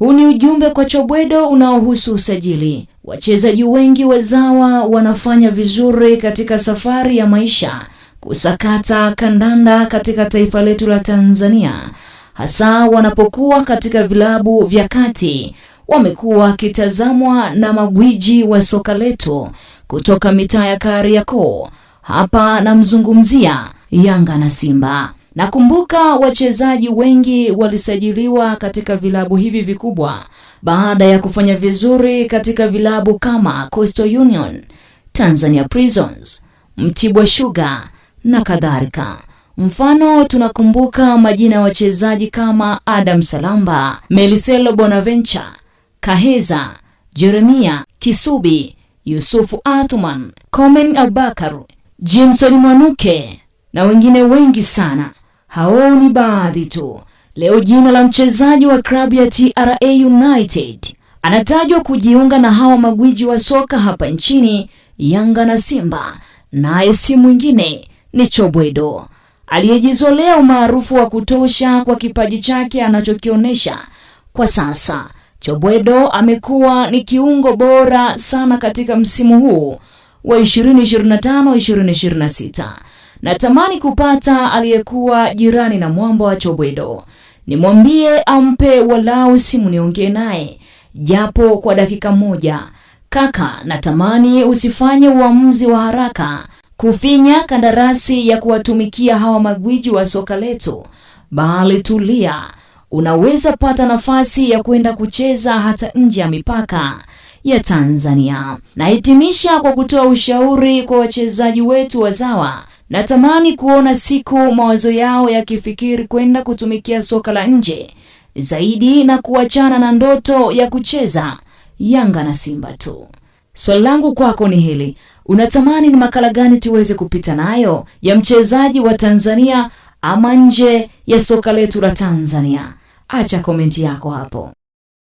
Huu ni ujumbe kwa Chobwedo unaohusu usajili. Wachezaji wengi wazawa wanafanya vizuri katika safari ya maisha kusakata kandanda katika taifa letu la Tanzania, hasa wanapokuwa katika vilabu vya kati. Wamekuwa wakitazamwa na magwiji wa soka letu kutoka mitaa ya Kariakoo. Hapa namzungumzia Yanga na Simba. Nakumbuka wachezaji wengi walisajiliwa katika vilabu hivi vikubwa baada ya kufanya vizuri katika vilabu kama Coastal Union, Tanzania Prisons, Mtibwa Sugar na kadhalika. Mfano, tunakumbuka majina ya wachezaji kama Adam Salamba, Meliselo Bonaventure, Kaheza, Jeremia Kisubi, Yusufu Atuman, Komen Abubakar, Jimson Mwanuke na wengine wengi sana. Hao ni baadhi tu. Leo jina la mchezaji wa klabu ya TRA United anatajwa kujiunga na hawa magwiji wa soka hapa nchini, Yanga na Simba, naye si mwingine ni Chobwedo, aliyejizolea umaarufu wa kutosha kwa kipaji chake anachokionyesha kwa sasa. Chobwedo amekuwa ni kiungo bora sana katika msimu huu wa 2025-2026. Natamani kupata aliyekuwa jirani na mwamba wa Chobwedo, nimwambie ampe walau simu niongee naye japo kwa dakika moja. Kaka, natamani usifanye uamuzi wa haraka kufinya kandarasi ya kuwatumikia hawa magwiji wa soka letu, bali tulia. Unaweza pata nafasi ya kwenda kucheza hata nje ya mipaka ya Tanzania. Nahitimisha kwa kutoa ushauri kwa wachezaji wetu wazawa. Natamani kuona siku mawazo yao yakifikiri kwenda kutumikia soka la nje zaidi na kuachana na ndoto ya kucheza Yanga na Simba tu. Swali langu kwako ni hili: unatamani ni makala gani tuweze kupita nayo ya mchezaji wa Tanzania ama nje ya soka letu la Tanzania? Acha komenti yako hapo.